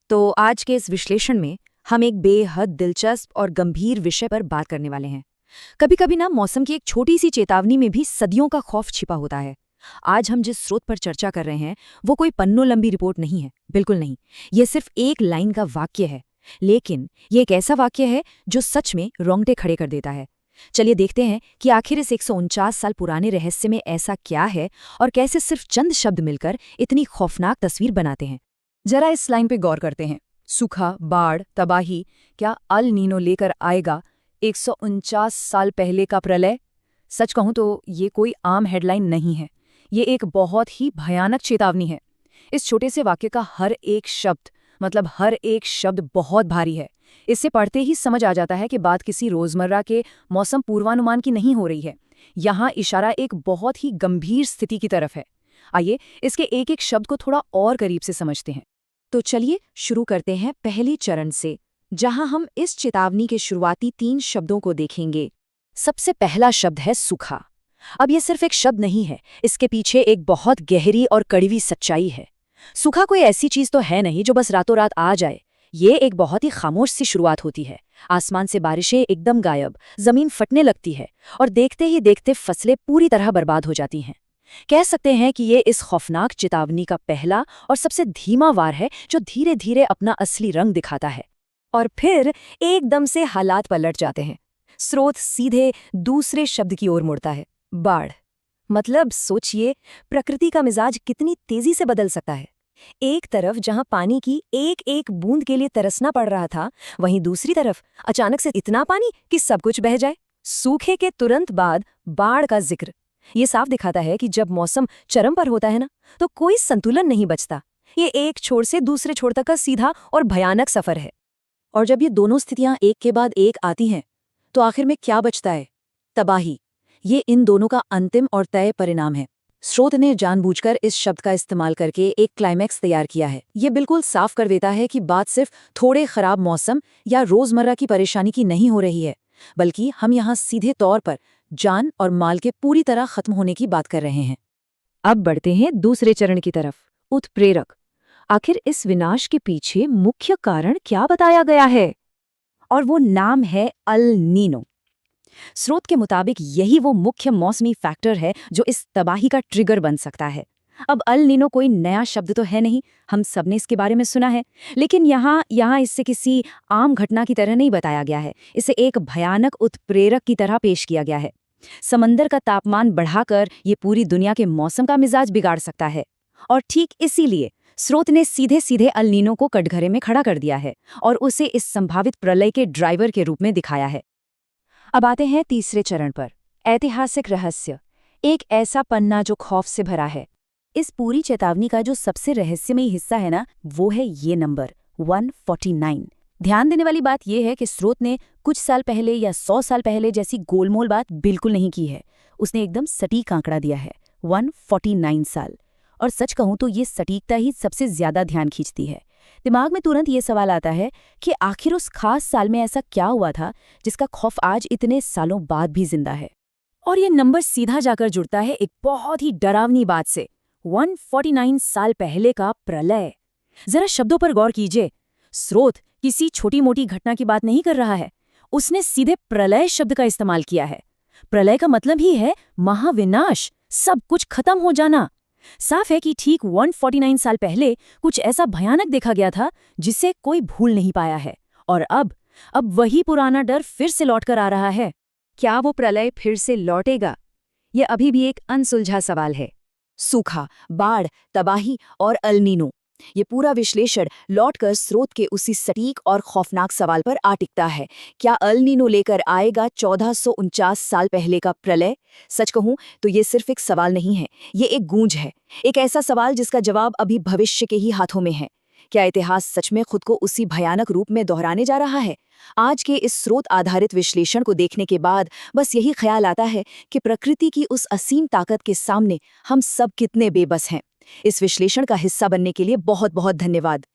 तो आज के इस विश्लेषण में हम एक बेहद दिलचस्प और गंभीर विषय पर बात करने वाले हैं। कभी कभी ना मौसम की एक छोटी सी चेतावनी में भी सदियों का खौफ छिपा होता है। आज हम जिस स्रोत पर चर्चा कर रहे हैं वो कोई पन्नों लंबी रिपोर्ट नहीं है, बिल्कुल नहीं। ये सिर्फ एक लाइन का वाक्य है, लेकिन ये एक ऐसा वाक्य है जो सच में रोंगटे खड़े कर देता है। चलिए देखते हैं कि आखिर इस 149 साल पुराने रहस्य में ऐसा क्या है और कैसे सिर्फ चंद शब्द मिलकर इतनी खौफनाक तस्वीर बनाते हैं। जरा इस लाइन पे गौर करते हैं। सूखा, बाढ़, तबाही, क्या अल नीनो लेकर आएगा 149 साल पहले का प्रलय। सच कहूं तो ये कोई आम हेडलाइन नहीं है, ये एक बहुत ही भयानक चेतावनी है। इस छोटे से वाक्य का हर एक शब्द बहुत भारी है। इसे पढ़ते ही समझ आ जाता है कि बात किसी रोजमर्रा के मौसम पूर्वानुमान की नहीं हो रही है। यहाँ इशारा एक बहुत ही गंभीर स्थिति की तरफ है। आइए इसके एक एक शब्द को थोड़ा और करीब से समझते हैं। तो चलिए शुरू करते हैं पहले चरण से, जहां हम इस चेतावनी के शुरुआती 3 शब्दों को देखेंगे। सबसे पहला शब्द है सूखा। अब ये सिर्फ एक शब्द नहीं है, इसके पीछे एक बहुत गहरी और कड़वी सच्चाई है। सूखा कोई ऐसी चीज तो है नहीं जो बस रातों रात आ जाए। ये एक बहुत ही खामोश सी शुरुआत होती है। आसमान से बारिशें एकदम गायब, जमीन फटने लगती है और देखते ही देखते फसलें पूरी तरह बर्बाद हो जाती हैं। कह सकते हैं कि ये इस खौफनाक चेतावनी का पहला और सबसे धीमा वार है जो धीरे धीरे अपना असली रंग दिखाता है। और फिर एकदम से हालात पलट जाते हैं। स्रोत सीधे दूसरे शब्द की ओर मुड़ता है, बाढ़। मतलब सोचिए, प्रकृति का मिजाज कितनी तेजी से बदल सकता है। एक तरफ जहां पानी की एक एक बूंद के लिए तरसना पड़ रहा था, वहीं दूसरी तरफ अचानक से इतना पानी कि सब कुछ बह जाए। सूखे के तुरंत बाद बाढ़ का जिक्र। ये साफ दिखाता है कि जब मौसम चरम पर होता है ना, तो कोई संतुलन नहीं बचता। ये एक छोर से दूसरे छोर तक का सीधा और भयानक सफर है। और जब ये दोनों स्थितियां एक के बाद एक आती हैं, तो आखिर में क्या बचता है? तबाही। ये इन दोनों का अंतिम और तय परिणाम है। स्रोत ने जानबूझकर इस शब्द का इस्तेमाल करके एक क्लाइमैक्स तैयार किया है। ये बिल्कुल साफ कर देता है कि बात सिर्फ थोड़े खराब मौसम या रोजमर्रा की परेशानी की नहीं हो रही है, बल्कि हम यहाँ सीधे तौर पर जान और माल के पूरी तरह खत्म होने की बात कर रहे हैं। अब बढ़ते हैं दूसरे चरण की तरफ, उत्प्रेरक। आखिर इस विनाश के पीछे मुख्य कारण क्या बताया गया है? और वो नाम है अल नीनो। स्रोत के मुताबिक यही वो मुख्य मौसमी फैक्टर है जो इस तबाही का ट्रिगर बन सकता है। अब अल नीनो कोई नया शब्द तो है नहीं, हम सबने इसके बारे में सुना है, लेकिन यहाँ इसे किसी आम घटना की तरह नहीं बताया गया है। इसे एक भयानक उत्प्रेरक की तरह पेश किया गया है। समंदर का तापमान बढ़ाकर ये पूरी दुनिया के मौसम का मिजाज बिगाड़ सकता है। और ठीक इसीलिए स्रोत ने सीधे सीधे अल नीनो को कटघरे में खड़ा कर दिया है और उसे इस संभावित प्रलय के ड्राइवर के रूप में दिखाया है। अब आते हैं तीसरे चरण पर, ऐतिहासिक रहस्य। एक ऐसा पन्ना जो खौफ से भरा है। इस पूरी चेतावनी का जो सबसे रहस्यमयी हिस्सा है ना, वो है ये नंबर 149। ध्यान देने वाली बात यह है कि स्रोत ने कुछ साल पहले या 100 साल पहले जैसी गोलमोल बात बिल्कुल नहीं की है। उसने एकदम सटीक आंकड़ा दिया है, 149 साल। और सच कहूं तो ये सटीकता ही सबसे ज्यादा ध्यान खींचती है। दिमाग में तुरंत ये सवाल आता है कि आखिर उस खास साल में ऐसा क्या हुआ था जिसका खौफ आज इतने सालों बाद भी जिंदा है। और ये नंबर सीधा जाकर जुड़ता है एक बहुत ही डरावनी बात से, 149 साल पहले का प्रलय। जरा शब्दों पर गौर कीजिए। स्रोत किसी छोटी मोटी घटना की बात नहीं कर रहा है, उसने सीधे प्रलय शब्द का इस्तेमाल किया है। प्रलय का मतलब ही है महाविनाश, सब कुछ खत्म हो जाना। साफ है कि ठीक 149 साल पहले कुछ ऐसा भयानक देखा गया था जिसे कोई भूल नहीं पाया है। और अब वही पुराना डर फिर से लौट कर आ रहा है। क्या वो प्रलय फिर से लौटेगा? ये अभी भी एक अनसुलझा सवाल है। सूखा, बाढ़, तबाही और अल नीनो, ये पूरा विश्लेषण लौटकर स्रोत के उसी सटीक और खौफनाक सवाल पर आ टिकता है। क्या अल नीनो लेकर आएगा 1449 साल पहले का प्रलय? सच कहूं तो ये सिर्फ एक सवाल नहीं है, ये एक गूंज है। एक ऐसा सवाल जिसका जवाब अभी भविष्य के ही हाथों में है। क्या इतिहास सच में खुद को उसी भयानक रूप में दोहराने जा रहा है? आज के इस स्रोत आधारित विश्लेषण को देखने के बाद बस यही ख्याल आता है कि प्रकृति की उस असीम ताकत के सामने हम सब कितने बेबस हैं। इस विश्लेषण का हिस्सा बनने के लिए बहुत बहुत धन्यवाद।